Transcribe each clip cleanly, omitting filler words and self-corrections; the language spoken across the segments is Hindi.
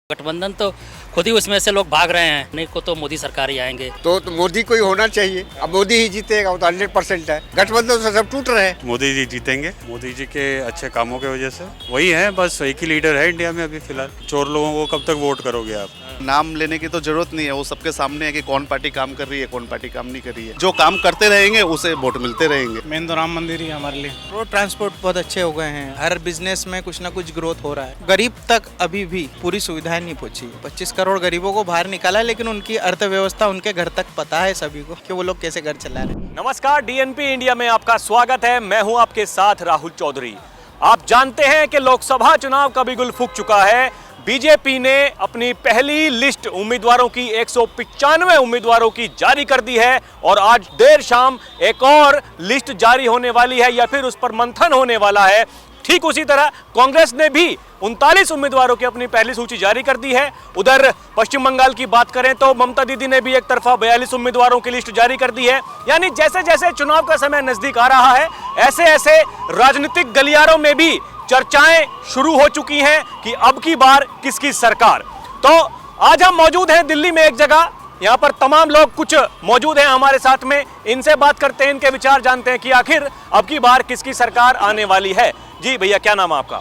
गठबंधन तो खुद ही उसमें से लोग भाग रहे हैं, नहीं को तो मोदी सरकार ही आएंगे। तो मोदी को ही होना चाहिए। अब मोदी ही जीतेगा, वो तो 100% है। गठबंधन से सब टूट रहे हैं। मोदी जी जीतेंगे, मोदी जी के अच्छे कामों की वजह से। वही है, बस एक ही लीडर है इंडिया में अभी फिलहाल। चोर लोगों को कब तक वोट करोगे आप? नाम लेने की तो जरूरत नहीं है, वो सबके सामने है कि कौन पार्टी काम कर रही है, कौन पार्टी काम नहीं कर रही है। जो काम करते रहेंगे उसे वोट मिलते रहेंगे। मेन तो राम मंदिर ही है हमारे लिए। रोड ट्रांसपोर्ट बहुत अच्छे हो गए हैं, हर बिजनेस में कुछ ना कुछ ग्रोथ हो रहा है। गरीब तक अभी भी पूरी सुविधाएं नहीं पहुंची। 25 करोड़ गरीबों को बाहर निकाला, लेकिन उनकी अर्थव्यवस्था उनके घर तक पता है सभी को कि वो लोग कैसे घर चला रहे हैं। नमस्कार, डीएनपी इंडिया में आपका स्वागत है। मैं हूं आपके साथ राहुल चौधरी। आप जानते हैं कि लोकसभा चुनाव का बिगुल फूंक चुका है। बीजेपी ने अपनी पहली लिस्ट उम्मीदवारों की 195 उम्मीदवारों की जारी कर दी है और आज देर शाम एक और लिस्ट जारी होने वाली है या फिर उस पर मंथन होने वाला है। ठीक उसी तरह कांग्रेस ने भी 39 उम्मीदवारों की अपनी पहली सूची जारी कर दी है। उधर पश्चिम बंगाल की बात करें तो ममता दीदी ने भी एक तरफा 42 उम्मीदवारों की लिस्ट जारी कर दी है। यानी जैसे जैसे चुनाव का समय नजदीक आ रहा है, ऐसे ऐसे राजनीतिक गलियारों में भी चर्चाएं शुरू हो चुकी हैं कि अब की बार किसकी सरकार। तो आज हम मौजूद हैं दिल्ली में एक जगह, यहाँ पर तमाम लोग कुछ मौजूद हैं हमारे साथ में। इनसे बात करते हैं, इनके विचार जानते हैं कि आखिर अब की बार किसकी सरकार आने वाली है। जी भैया, क्या नाम है आपका?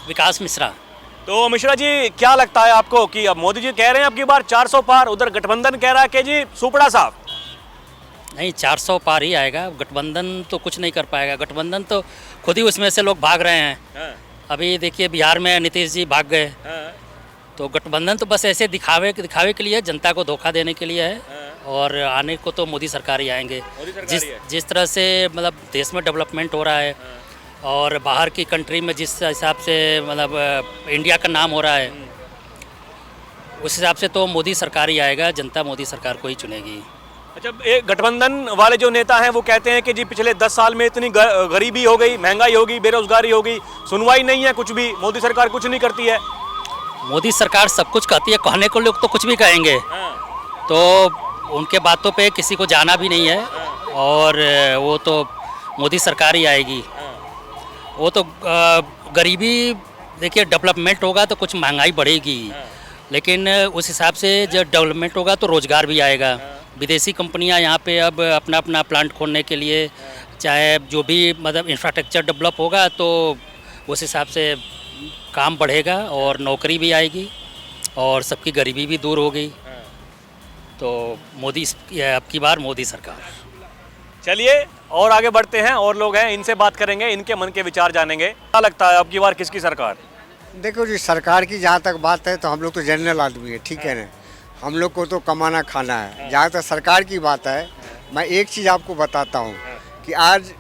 विकास मिश्रा। तो मिश्रा जी, क्या लगता है आपको कि अब मोदी जी कह रहे हैं अब की बार 400 पार, उधर गठबंधन कह रहा है कि जी सुपड़ा साहब? नहीं, 400 पार ही आएगा। गठबंधन तो कुछ नहीं कर पाएगा। गठबंधन तो खुद ही उसमें से लोग भाग रहे हैं। अभी देखिए बिहार में नीतीश जी भाग गए। तो गठबंधन तो बस ऐसे दिखावे के लिए, जनता को धोखा देने के लिए है। और आने को तो मोदी सरकार ही आएंगे। जिस तरह से मतलब देश में डेवलपमेंट हो रहा है और बाहर की कंट्री में जिस हिसाब से मतलब इंडिया का नाम हो रहा है, उस हिसाब से तो मोदी सरकार ही आएगा। जनता मोदी सरकार को ही चुनेगी। अच्छा, एक गठबंधन वाले जो नेता हैं वो कहते हैं कि जी पिछले 10 साल में इतनी गरीबी हो गई, महंगाई हो गई, बेरोजगारी हो गई, सुनवाई नहीं है, कुछ भी मोदी सरकार कुछ नहीं करती है। मोदी सरकार सब कुछ कहती है, कहने को लोग तो कुछ भी कहेंगे। तो उनके बातों पे किसी को जाना भी नहीं है और वो तो मोदी सरकार ही आएगी। वो तो गरीबी देखिए, डेवलपमेंट होगा तो कुछ महंगाई बढ़ेगी, लेकिन उस हिसाब से जब डेवलपमेंट होगा तो रोज़गार भी आएगा। विदेशी कंपनियां यहाँ पे अब अपना अपना प्लांट खोलने के लिए, चाहे जो भी मतलब इंफ्रास्ट्रक्चर डेवलप होगा तो उस हिसाब से काम बढ़ेगा और नौकरी भी आएगी और सबकी गरीबी भी दूर होगी। तो मोदी अब की बार मोदी सरकार। चलिए और आगे बढ़ते हैं, और लोग हैं, इनसे बात करेंगे, इनके मन के विचार जानेंगे। क्या लगता है अब की बार किसकी सरकार? देखो जी, सरकार की जहाँ तक बात है तो हम लोग तो जनरल आदमी है, ठीक है ना। हम लोग को तो कमाना खाना है। जहाँ तक सरकार की बात है, मैं एक चीज़ आपको बताता हूँ कि आज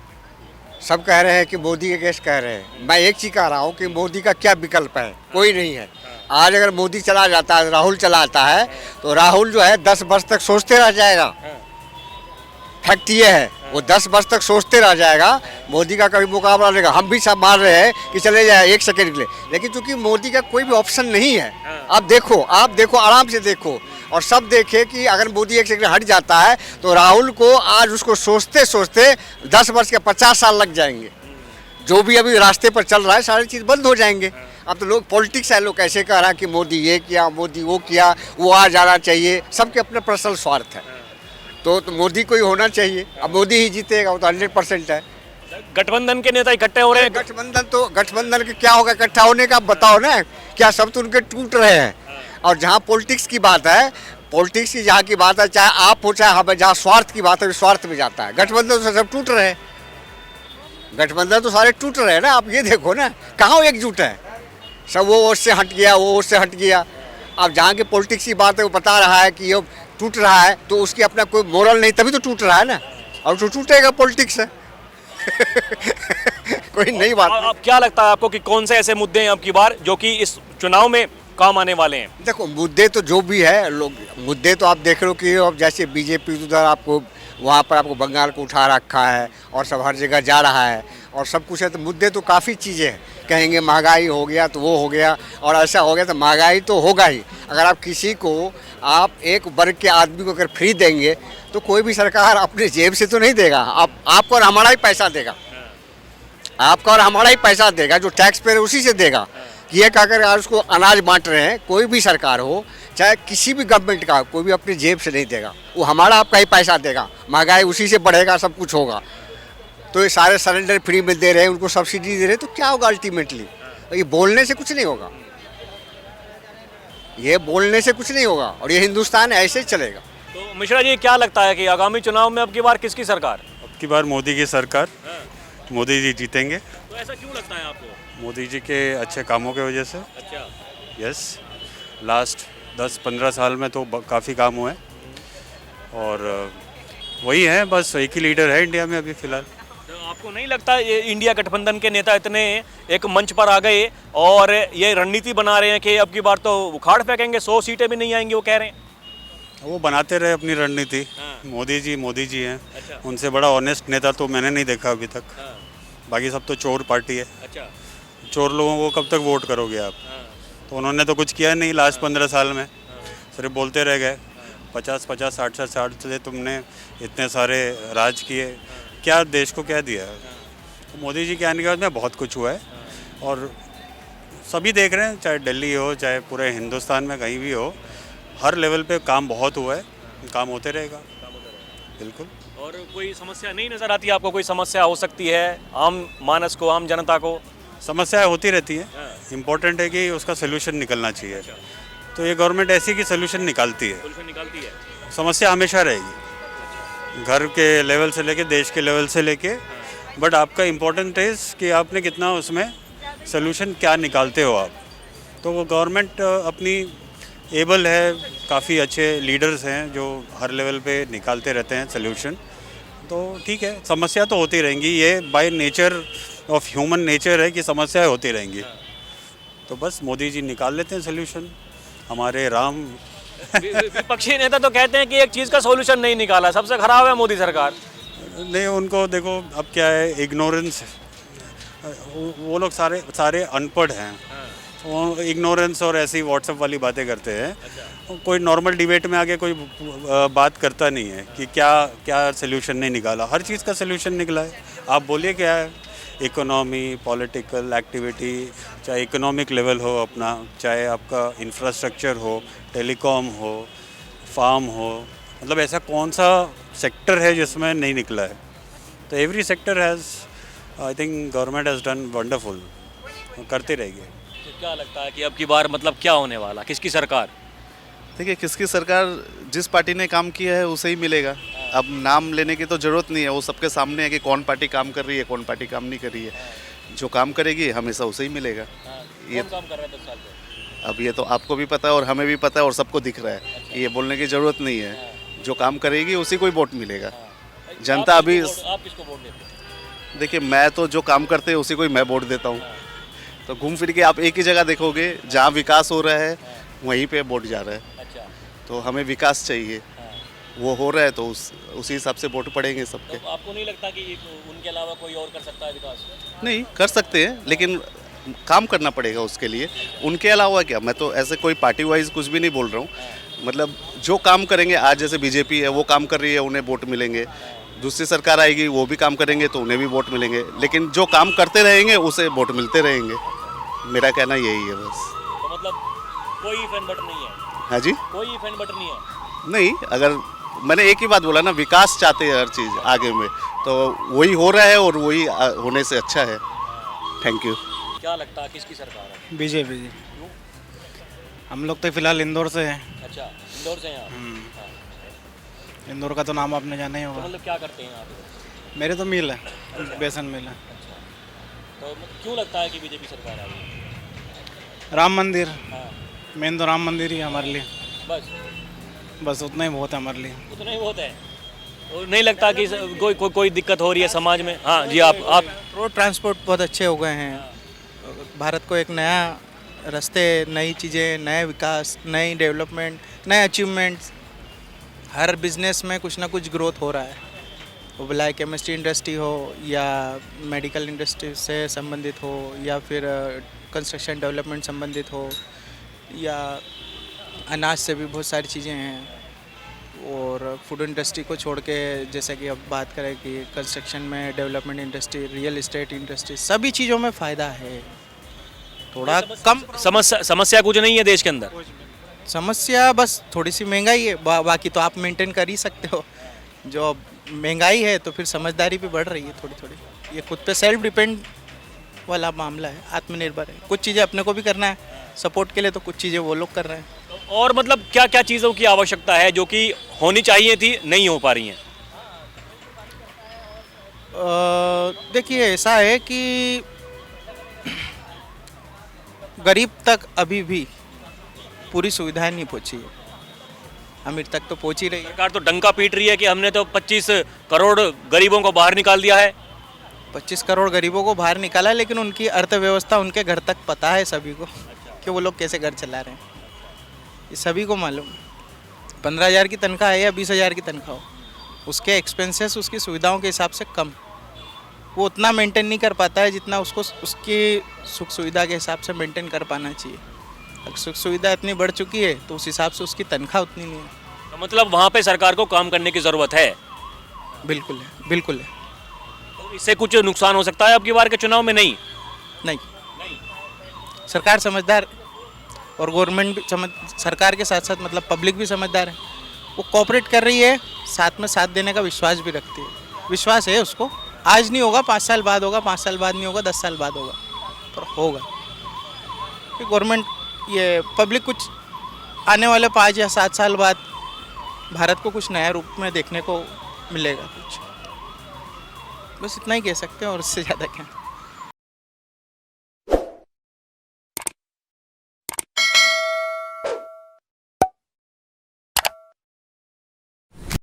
सब कह रहे हैं कि मोदी के केस कह रहे हैं। मैं एक चीज़ कह रहा हूँ कि मोदी का क्या विकल्प है, कोई नहीं है। आज अगर मोदी चला जाता है, राहुल चला आता है, तो राहुल जो है 10 वर्ष तक सोचते रह जाएगा। फैक्ट ये है, वो 10 वर्ष तक सोचते रह जाएगा। मोदी का कभी मुकाबला रहेगा। हम भी सब मान रहे हैं कि चले जाए एक सेकंड के लिए, लेकिन चूंकि मोदी का कोई भी ऑप्शन नहीं है। आप देखो आराम से देखो और सब देखे कि अगर मोदी एक सेकंड हट जाता है तो राहुल को आज उसको सोचते सोचते 10 वर्ष के 50 साल लग जाएंगे। जो भी अभी रास्ते पर चल रहा है सारी चीज़ बंद हो जाएंगे। अब तो लोग पॉलिटिक्स है, लोग कैसे कह रहा है कि मोदी ये किया, मोदी वो किया, वो आ जाना चाहिए। सबके अपने पर्सनल स्वार्थ है। तो मोदी को ही होना चाहिए। अब मोदी ही जीतेगा, वो तो 100% है। गठबंधन के नेता इकट्ठे हो रहे हैं। गठबंधन के क्या होगा इकट्ठा होने का, बताओ ना। क्या सब तो उनके टूट रहे हैं। और जहाँ पॉलिटिक्स की बात है, पॉलिटिक्स की जहाँ की बात है, चाहे आप हो चाहे हम, जहाँ स्वार्थ की बात है स्वार्थ में जाता है। गठबंधन तो सब टूट रहे हैं। गठबंधन तो सारे टूट रहे हैं ना। आप ये देखो ना, कहाँ एकजुट है। सब वो उससे हट गया, वो उससे हट गया। अब जहाँ की पॉलिटिक्स की बात है वो बता रहा है कि ये टूट रहा है, तो उसकी अपना कोई मोरल नहीं, तभी तो टूट रहा है ना। और तो टूटेगा, पॉलिटिक्स है। कोई नई बात। अब क्या लगता है आपको कि कौन से ऐसे मुद्दे हैं अब की बार जो कि इस चुनाव में काम आने वाले हैं? देखो, मुद्दे तो जो भी है, लोग मुद्दे तो आप देख लो कि अब जैसे बीजेपी उधर आपको वहाँ पर आपको बंगाल को उठा रखा है और सब हर जगह जा रहा है और सब कुछ है। तो मुद्दे तो काफ़ी चीज़ें हैं। कहेंगे महंगाई हो गया तो वो हो गया और ऐसा हो गया, तो महंगाई तो होगा ही। अगर आप किसी को, आप एक वर्ग के आदमी को अगर फ्री देंगे तो कोई भी सरकार अपने जेब से तो नहीं देगा। आपको और हमारा ही पैसा देगा। आपका और हमारा ही पैसा देगा, जो टैक्स पेयर उसी से देगा। ये कहकर आज उसको अनाज बांट रहे हैं, कोई भी सरकार हो, चाहे किसी भी गवर्नमेंट का, कोई भी अपनी जेब से नहीं देगा, वो हमारा आपका ही पैसा देगा, महंगाई उसी से बढ़ेगा, सब कुछ होगा। तो ये सारे सिलेंडर फ्री में दे रहे हैं, उनको सब्सिडी दे रहे हैं, तो क्या होगा अल्टीमेटली? ये बोलने से कुछ नहीं होगा, ये बोलने से कुछ नहीं होगा, और ये हिंदुस्तान ऐसे ही चलेगा। तो मिश्रा जी क्या लगता है कि आगामी चुनाव में अब की बार किसकी सरकार? अब की बार मोदी की सरकार, मोदी जी जीतेंगे। तो ऐसा क्यों लगता है आपको? मोदी जी के अच्छे कामों की वजह से। अच्छा, यस, लास्ट 10-15 साल में तो काफ़ी काम हुए और वही है, बस एक ही लीडर है इंडिया में अभी फ़िलहाल। तो आपको नहीं लगता ये इंडिया गठबंधन के नेता इतने एक मंच पर आ गए और ये रणनीति बना रहे हैं कि अब की बार तो उखाड़ फेंकेंगे, 100 सीटें भी नहीं आएंगी, वो कह रहे हैं? वो बनाते रहे अपनी रणनीति। मोदी जी हैं। अच्छा। उनसे बड़ा ऑनेस्ट नेता तो मैंने नहीं देखा अभी तक। बाकी सब तो चोर पार्टी है। अच्छा। चोर लोगों को कब तक वोट करोगे आप? तो उन्होंने तो कुछ किया नहीं लास्ट 15 साल में, सिर्फ बोलते रह गए। 50-50, 60-60 से तुमने इतने सारे राज किए, क्या देश को क्या दिया? तो मोदी जी के आने के बाद में बहुत कुछ हुआ है और सभी देख रहे हैं, चाहे दिल्ली हो, चाहे पूरे हिंदुस्तान में कहीं भी हो, हर लेवल पे काम बहुत हुआ है, काम होते रहेगा। बिल्कुल। और कोई समस्या नहीं नज़र आती आपको? कोई समस्या हो सकती है आम मानस को, आम जनता को? समस्याएं होती रहती हैं, इम्पोर्टेंट है कि उसका सोल्यूशन निकलना चाहिए। तो ये गवर्नमेंट ऐसी की सोल्यूशन निकालती है। समस्या हमेशा रहेगी, घर के लेवल से लेके देश के लेवल से लेके, बट आपका इम्पोर्टेंट है कि आपने कितना उसमें सोल्यूशन क्या निकालते हो आप। तो वो गवर्नमेंट अपनी एबल है, काफ़ी अच्छे लीडर्स हैं जो हर लेवल पे निकालते रहते हैं सोल्यूशन। तो ठीक है, समस्या तो होती रहेंगी, ये by nature of human nature है कि समस्याएं होती रहेंगी। तो बस मोदी जी निकाल लेते हैं सोल्यूशन, हमारे राम। विपक्षी नेता तो कहते हैं कि एक चीज़ का सोल्यूशन नहीं निकाला, सबसे खराब है मोदी सरकार। नहीं, उनको देखो अब क्या है, इग्नोरेंस, वो लोग सारे अनपढ़ हैं, वो इग्नोरेंस और ऐसी व्हाट्सएप वाली बातें करते हैं। कोई नॉर्मल डिबेट में आके कोई बात करता नहीं है कि क्या सोल्यूशन नहीं निकाला। हर चीज़ का सोल्यूशन निकला है, आप बोलिए क्या है। इकोनॉमी, पॉलिटिकल एक्टिविटी, चाहे इकोनॉमिक लेवल हो अपना, चाहे आपका इंफ्रास्ट्रक्चर हो, टेलीकॉम हो, फार्म हो, मतलब ऐसा कौन सा सेक्टर है जिसमें नहीं निकला है? तो every sector has, I think government has done wonderful, करती रहेगी। तो क्या लगता है कि अब की बार मतलब क्या होने वाला, किसकी सरकार? देखिए, किसकी सरकार, जिस पार्टी ने काम किया है उसे ही मिलेगा। अब नाम लेने की तो ज़रूरत नहीं है, वो सबके सामने है कि कौन पार्टी काम कर रही है, कौन पार्टी काम नहीं कर रही है। जो काम करेगी हमेशा उसे ही मिलेगा। ये कौन काम कर रहा है 10 साल से? अब ये तो आपको भी पता है और हमें भी पता है और सबको दिख रहा है, ये बोलने की ज़रूरत नहीं है। जो काम करेगी उसी को ही वोट मिलेगा। जनता अभी, आप किसको वोट देते हैं? देखिए, मैं तो जो काम करते हैं उसी को ही मैं वोट देता हूँ। तो घूम फिर के आप एक ही जगह देखोगे, जहाँ विकास हो रहा है वहीं पे वोट जा रहा है। अच्छा। तो हमें विकास चाहिए, वो हो रहा है तो उसी हिसाब से वोट पड़ेंगे सबके। तो आपको नहीं लगता कि उनके अलावा कोई और कर सकता है विकास? नहीं, कर सकते हैं, लेकिन काम करना पड़ेगा उसके लिए। उनके अलावा क्या, मैं तो ऐसे कोई पार्टी वाइज कुछ भी नहीं बोल रहा हूँ। मतलब जो काम करेंगे, आज जैसे बीजेपी है वो काम कर रही है, उन्हें वोट मिलेंगे। दूसरी सरकार आएगी, वो भी काम करेंगे तो उन्हें भी वोट मिलेंगे। लेकिन जो काम करते रहेंगे उसे वोट मिलते रहेंगे। मेरा कहना यही है बस। तो मतलब कोई फैन बटन नहीं है? हाँ जी, कोई फैन बटन नहीं है? नहीं, अगर मैंने एक ही बात बोला ना, विकास चाहते हैं हर चीज़ आगे में, तो वही हो रहा है और वही होने से अच्छा है। Thank you. क्या लगता है किसकी सरकार है? बीजेपी जी। हम लोग तो फिलहाल इंदौर से हैं। अच्छा, इंदौर से हैं आप? इंदौर का तो नाम आपने जाना ही तो होगा। मतलब क्या करते हैं यहाँ पे? मेरे तो मिल है, बेसन मिल है। तो क्यों लगता है कि बीजेपी सरकार आ गई? राम मंदिर, हाँ, मेन तो राम मंदिर ही है हमारे लिए, बस उतना ही बहुत है हमारे लिए। उतना ही बहुत है। और नहीं लगता कि कोई दिक्कत हो रही है समाज में? हाँ जी, आप रोड ट्रांसपोर्ट बहुत अच्छे हो गए हैं। भारत को एक नया रास्ते, नई चीज़ें, नए विकास, नई डेवलपमेंट, नए अचीवमेंट्स, हर बिजनेस में कुछ ना कुछ ग्रोथ हो रहा है। वो भलाई केमिस्ट्री इंडस्ट्री हो या मेडिकल इंडस्ट्री से संबंधित हो या फिर कंस्ट्रक्शन डेवलपमेंट संबंधित हो या अनाज से भी बहुत सारी चीज़ें हैं। और फूड इंडस्ट्री को छोड़ के जैसे कि अब बात करें कि कंस्ट्रक्शन में development industry, real estate industry, सभी चीज़ों में फ़ायदा है। थोड़ा कम। समस्या कुछ नहीं है देश के अंदर। समस्या बस थोड़ी सी महंगाई है, बाकी तो आप मेंटेन कर ही सकते हो। जो महंगाई है तो फिर समझदारी भी बढ़ रही है थोड़ी थोड़ी। ये खुद पे सेल्फ डिपेंड वाला मामला है, आत्मनिर्भर है। कुछ चीज़ें अपने को भी करना है सपोर्ट के लिए, तो कुछ चीज़ें वो लोग कर रहे हैं। और मतलब क्या क्या चीज़ों की आवश्यकता है जो कि होनी चाहिए थी, नहीं हो पा रही हैं? देखिए ऐसा है कि गरीब तक अभी भी पूरी सुविधाएं नहीं पहुंची है, अमीर तक तो पहुंच ही रही है। सरकार तो डंका पीट रही है कि हमने तो 25 करोड़ गरीबों को बाहर निकाल दिया है। 25 करोड़ गरीबों को बाहर निकाला है, लेकिन उनकी अर्थव्यवस्था उनके घर तक पता है सभी को कि वो लोग कैसे घर चला रहे हैं। ये सभी को मालूम। 15,000 की तनख्वाह है या 20,000 की तनख्वाह हो, उसके एक्सपेंसेस उसकी सुविधाओं के हिसाब से कम, वो उतना मेंटेन नहीं कर पाता है जितना उसको उसकी सुख सुविधा के हिसाब से मेंटेन कर पाना चाहिए। अगर सुख सुविधा इतनी बढ़ चुकी है तो उस हिसाब से उसकी तनख्वाह उतनी नहीं है। तो मतलब वहाँ पे सरकार को काम करने की ज़रूरत है। बिल्कुल है, बिल्कुल है। तो इससे कुछ नुकसान हो सकता है अब की बार के चुनाव में? नहीं नहीं, सरकार समझदार और गवर्नमेंट भी सरकार के साथ साथ मतलब पब्लिक भी समझदार है। वो कोऑपरेट कर रही है, साथ में साथ देने का विश्वास भी रखती है। विश्वास है उसको, आज नहीं होगा 5 साल बाद होगा, 5 साल बाद नहीं होगा, 10 साल बाद होगा, पर होगा। कि गवर्नमेंट ये पब्लिक कुछ आने वाले 5 या 7 साल बाद भारत को कुछ नया रूप में देखने को मिलेगा कुछ। बस इतना ही कह सकते हैं और इससे ज़्यादा क्या।